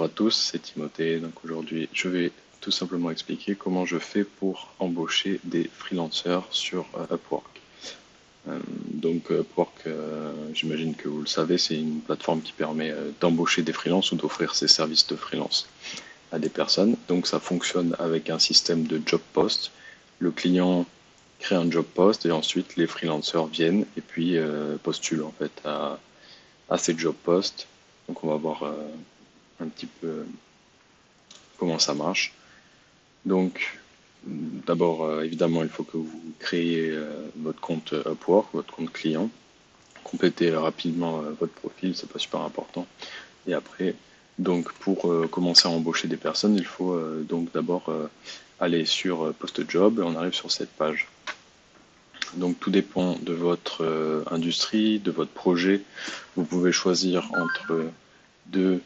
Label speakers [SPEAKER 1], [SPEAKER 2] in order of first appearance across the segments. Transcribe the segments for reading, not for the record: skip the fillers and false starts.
[SPEAKER 1] Bonjour à tous, c'est Timothée. Donc aujourd'hui, je vais tout simplement expliquer comment je fais pour embaucher des freelancers sur Upwork. Upwork, j'imagine que vous le savez, c'est une plateforme qui permet d'embaucher des freelances ou d'offrir ses services de freelance à des personnes. Donc ça fonctionne avec un système de job post. Le client crée un job post et ensuite les freelancers viennent et puis postulent en fait à ces job posts. Donc on va voir un petit peu comment ça marche. Donc, d'abord, évidemment, il faut que vous créiez votre compte Upwork, votre compte client. Complétez rapidement votre profil, c'est pas super important. Et après, donc pour commencer à embaucher des personnes, il faut donc d'abord aller sur PostJob et on arrive sur cette page. Donc tout dépend de votre industrie, de votre projet. Vous pouvez choisir entre deux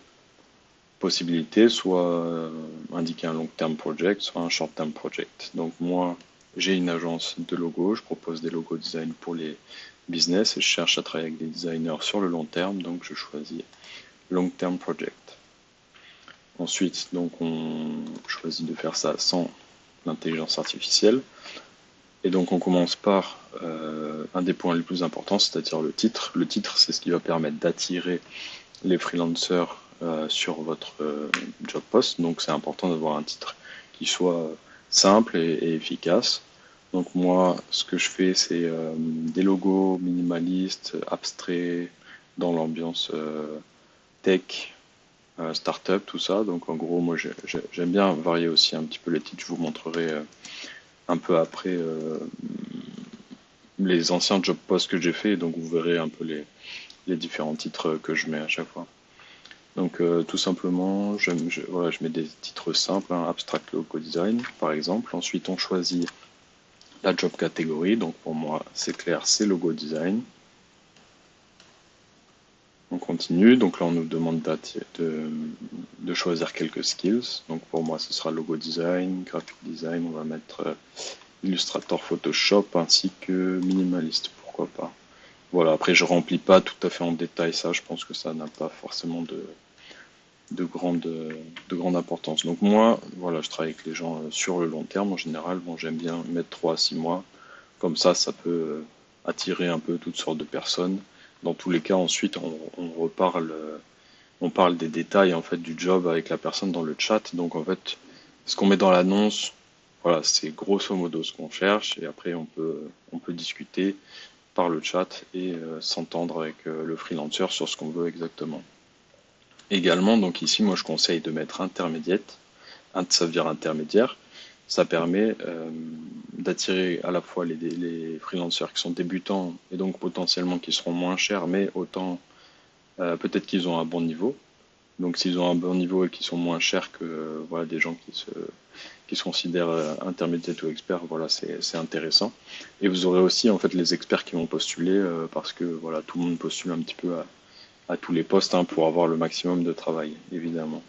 [SPEAKER 1] possibilités, soit indiquer un long term project, soit un short term project. Donc moi, j'ai une agence de logos, je propose des logos design pour les business et je cherche à travailler avec des designers sur le long terme, donc je choisis long term project. Ensuite, donc on choisit de faire ça sans l'intelligence artificielle. Et donc on commence par un des points les plus importants, c'est-à-dire le titre. Le titre, c'est ce qui va permettre d'attirer les freelancers sur votre job post. Donc c'est important d'avoir un titre qui soit simple et efficace. Donc moi, ce que je fais, c'est des logos minimalistes, abstraits, dans l'ambiance tech, startup, tout ça. Donc en gros, moi j'aime bien varier aussi un petit peu les titres. Je vous montrerai un peu après les anciens job posts que j'ai fait. Donc vous verrez un peu les différents titres que je mets à chaque fois. Donc tout simplement, voilà, je mets des titres simples, hein, Abstract Logo Design par exemple. Ensuite, on choisit la job catégorie. Donc pour moi, c'est clair, c'est Logo Design. On continue. Donc là, on nous demande de choisir quelques skills. Donc pour moi, ce sera Logo Design, Graphic Design. On va mettre Illustrator, Photoshop ainsi que minimaliste, pourquoi pas. Voilà, après je remplis pas tout à fait en détail ça, je pense que ça n'a pas forcément de grande importance. Donc moi, voilà, je travaille avec les gens sur le long terme en général. Bon, j'aime bien mettre 3 à 6 mois. Comme ça peut attirer un peu toutes sortes de personnes. Dans tous les cas, ensuite, on reparle, on parle des détails en fait du job avec la personne dans le chat. Donc en fait, ce qu'on met dans l'annonce, voilà, c'est grosso modo ce qu'on cherche. Et après, on peut discuter par le chat et s'entendre avec le freelancer sur ce qu'on veut exactement. Également, donc ici, moi je conseille de mettre intermédiaire. Ça veut dire intermédiaire. Ça permet d'attirer à la fois les freelancers qui sont débutants et donc potentiellement qui seront moins chers, mais autant peut-être qu'ils ont un bon niveau. Donc s'ils ont un bon niveau et qu'ils sont moins chers que voilà, des gens qui se considèrent intermédiaires ou experts, voilà, c'est intéressant. Et vous aurez aussi en fait les experts qui vont postuler parce que voilà, tout le monde postule un petit peu à tous les postes hein, pour avoir le maximum de travail, évidemment.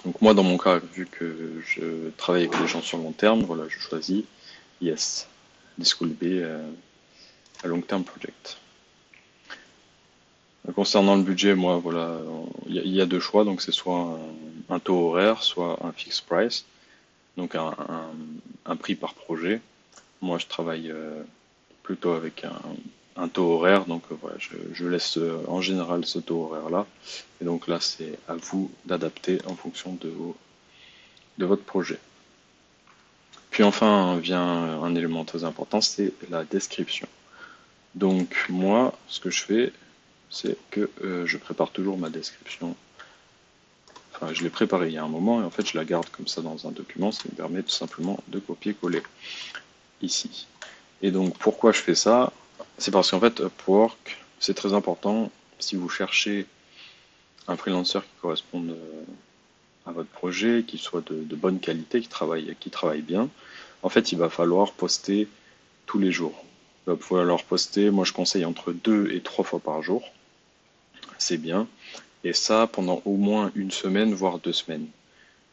[SPEAKER 1] Donc moi, dans mon cas, vu que je travaille avec les gens sur long terme, voilà, je choisis Yes, this will be a long term project. Concernant le budget, moi, voilà, il y a deux choix, donc c'est soit un taux horaire, soit un fixed price, donc un prix par projet. Moi, je travaille plutôt avec un taux horaire, donc voilà, je laisse en général ce taux horaire-là. Et donc là, c'est à vous d'adapter en fonction de votre projet. Puis enfin vient un élément très important, c'est la description. Donc moi, ce que je fais, c'est que je prépare toujours ma description. Enfin, je l'ai préparée il y a un moment et en fait, je la garde comme ça dans un document, ce qui me permet tout simplement de copier-coller ici. Et donc, pourquoi je fais ça? C'est parce qu'en fait, Upwork, c'est très important si vous cherchez un freelancer qui corresponde à votre projet, qui soit de bonne qualité, qui travaille bien. En fait, il va falloir poster tous les jours. Il va falloir poster, moi je conseille entre 2 et 3 fois par jour. C'est bien. Et ça pendant au moins une semaine, voire 2 semaines.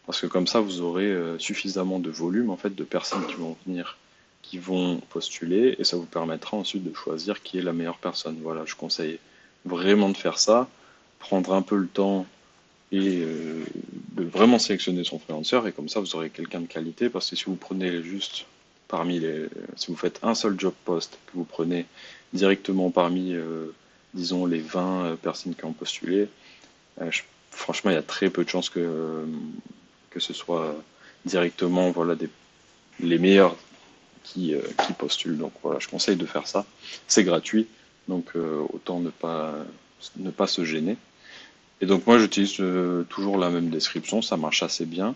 [SPEAKER 1] Parce que comme ça, vous aurez suffisamment de volume en fait de personnes qui vont venir, qui vont postuler, et ça vous permettra ensuite de choisir qui est la meilleure personne. Voilà, je conseille vraiment de faire ça, prendre un peu le temps et de vraiment sélectionner son freelancer, et comme ça vous aurez quelqu'un de qualité, parce que si vous prenez juste si vous faites un seul job post, que vous prenez directement parmi, disons, les 20 personnes qui ont postulé, franchement, il y a très peu de chances que ce soit directement, voilà, les meilleurs qui postulent. Donc voilà, je conseille de faire ça. C'est gratuit, donc autant ne pas se gêner. Et donc moi j'utilise toujours la même description, ça marche assez bien.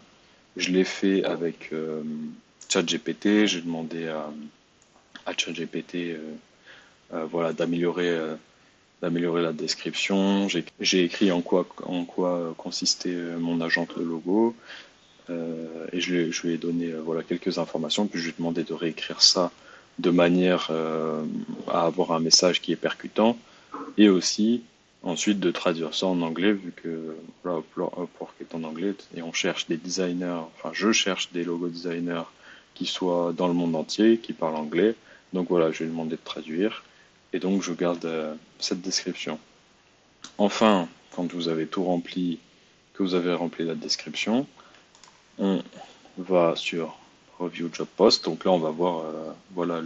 [SPEAKER 1] Je l'ai fait avec ChatGPT, j'ai demandé à ChatGPT voilà, d'améliorer la description. J'ai écrit en quoi consistait mon agent de logo, et je lui ai donné voilà, quelques informations, puis je lui ai demandé de réécrire ça de manière à avoir un message qui est percutant, et aussi ensuite de traduire ça en anglais, vu que voilà, Upwork est en anglais, et on cherche des designers, enfin je cherche des logo designers qui soient dans le monde entier, qui parlent anglais. Donc voilà, je lui ai demandé de traduire, et donc je garde cette description. Enfin, quand vous avez tout rempli, que vous avez rempli la description, on va sur Review Job Post. Donc là, on va voir, voilà,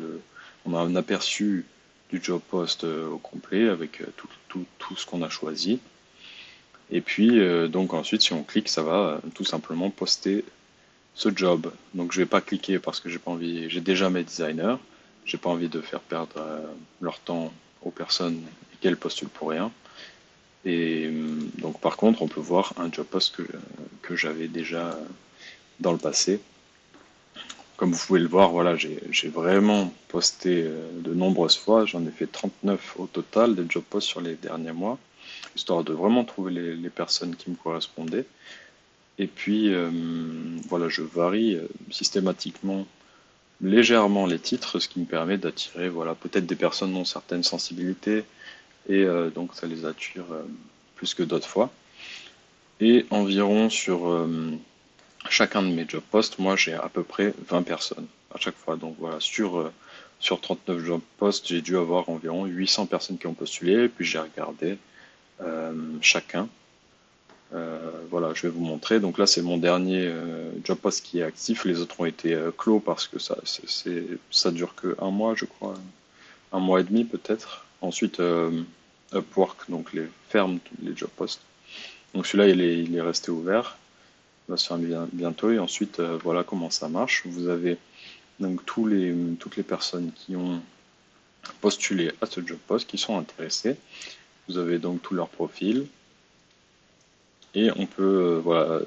[SPEAKER 1] on a un aperçu du job post au complet avec tout ce qu'on a choisi. Et puis, donc ensuite, si on clique, ça va tout simplement poster ce job. Donc je vais pas cliquer parce que j'ai pas envie, j'ai déjà mes designers, j'ai pas envie de faire perdre leur temps aux personnes et qu'elles postulent pour rien. Et donc par contre, on peut voir un job post que j'avais déjà dans le passé. Comme vous pouvez le voir, voilà, j'ai vraiment posté de nombreuses fois. J'en ai fait 39 au total de job posts sur les derniers mois, histoire de vraiment trouver les personnes qui me correspondaient. Et puis, voilà, je varie systématiquement légèrement les titres, ce qui me permet d'attirer, voilà, peut-être des personnes dont certaines sensibilités, et donc ça les attire plus que d'autres fois. Et environ sur chacun de mes job posts, moi j'ai à peu près 20 personnes à chaque fois. Donc voilà, sur 39 job posts, j'ai dû avoir environ 800 personnes qui ont postulé, puis j'ai regardé chacun. Voilà, je vais vous montrer. Donc là, c'est mon dernier job post qui est actif. Les autres ont été clos parce que ça dure que un mois, je crois, un mois et demi peut-être. Ensuite, Upwork, donc ferme les job posts. Donc celui-là, il est resté ouvert. Il va se faire bientôt. Et ensuite, voilà comment ça marche. Vous avez donc toutes les personnes qui ont postulé à ce job post, qui sont intéressées. Vous avez donc tout leur profil. Et on peut, voilà,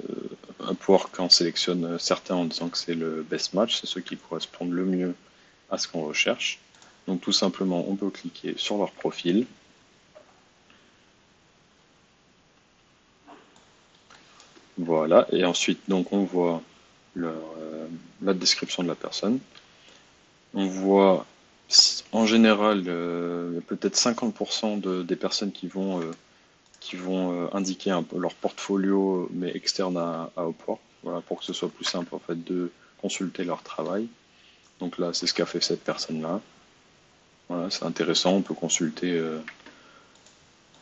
[SPEAKER 1] Upwork en sélectionne certains en disant que c'est le best match, c'est ceux qui correspondent le mieux à ce qu'on recherche. Donc tout simplement, on peut cliquer sur leur profil. Voilà, et ensuite, donc on voit la description de la personne. On voit, en général, peut-être 50% des personnes qui vont indiquer un peu leur portfolio, mais externe à Upwork, voilà, pour que ce soit plus simple en fait de consulter leur travail. Donc là, c'est ce qu'a fait cette personne-là. Voilà, c'est intéressant, on peut consulter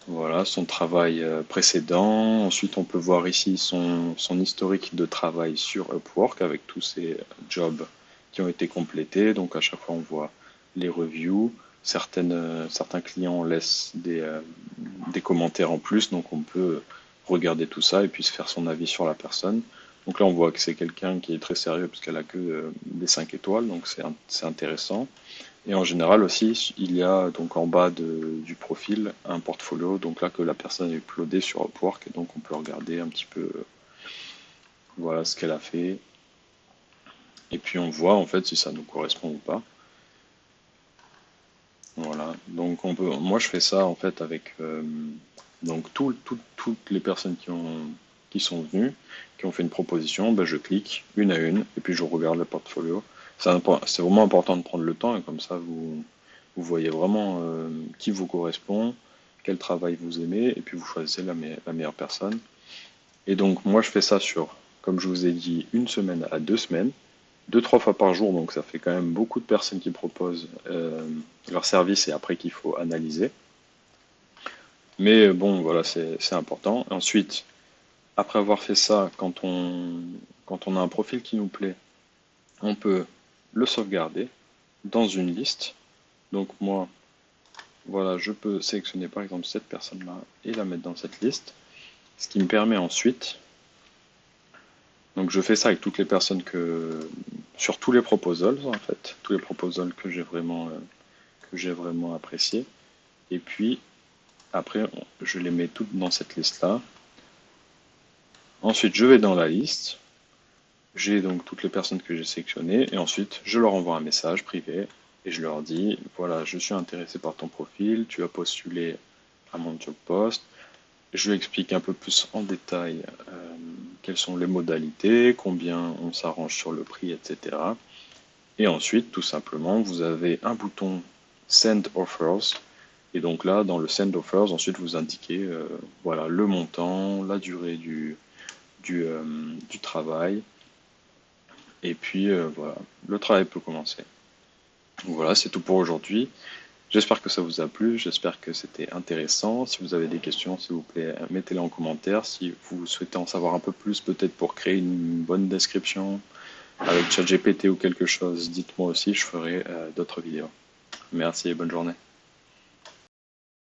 [SPEAKER 1] voilà, son travail précédent. Ensuite, on peut voir ici son historique de travail sur Upwork avec tous ses jobs qui ont été complétés. Donc à chaque fois, on voit les reviews. Certains clients laissent des commentaires en plus, donc on peut regarder tout ça et puis se faire son avis sur la personne. Donc là, on voit que c'est quelqu'un qui est très sérieux parce qu'elle a que des 5 étoiles, donc c'est intéressant. Et en général aussi, il y a donc en bas du profil un portfolio, donc là que la personne est uploadée sur Upwork, et donc on peut regarder un petit peu voilà ce qu'elle a fait. Et puis on voit en fait si ça nous correspond ou pas. Voilà, donc moi je fais ça en fait avec donc toutes les personnes qui sont venues, qui ont fait une proposition, ben, je clique une à une et puis je regarde le portfolio. C'est vraiment important de prendre le temps et comme ça vous voyez vraiment qui vous correspond, quel travail vous aimez et puis vous choisissez la meilleure personne. Et donc moi je fais ça sur, comme je vous ai dit, une semaine à 2 semaines. 2, 3 fois par jour, donc ça fait quand même beaucoup de personnes qui proposent leur service et après qu'il faut analyser. Mais bon, voilà, c'est important. Ensuite, Après avoir fait ça, quand on a un profil qui nous plaît, on peut le sauvegarder dans une liste. Donc moi, voilà, je peux sélectionner par exemple cette personne-là et la mettre dans cette liste. Ce qui me permet ensuite, donc je fais ça avec toutes les personnes sur tous les proposals en fait, tous les proposals que j'ai vraiment appréciés. Et puis après, je les mets toutes dans cette liste-là. Ensuite, je vais dans la liste. J'ai donc toutes les personnes que j'ai sélectionnées et ensuite je leur envoie un message privé et je leur dis, voilà, je suis intéressé par ton profil, tu as postulé à mon job post. Je lui explique un peu plus en détail quelles sont les modalités, combien on s'arrange sur le prix, etc. Et ensuite, tout simplement, vous avez un bouton Send Offers. Et donc là, dans le Send Offers, ensuite vous indiquez voilà, le montant, la durée du travail. Et puis voilà, le travail peut commencer. Donc voilà, c'est tout pour aujourd'hui. J'espère que ça vous a plu, j'espère que c'était intéressant. Si vous avez des questions, s'il vous plaît, mettez-les en commentaire. Si vous souhaitez en savoir un peu plus, peut-être pour créer une bonne description avec ChatGPT ou quelque chose, dites-moi aussi, je ferai d'autres vidéos. Merci et bonne journée.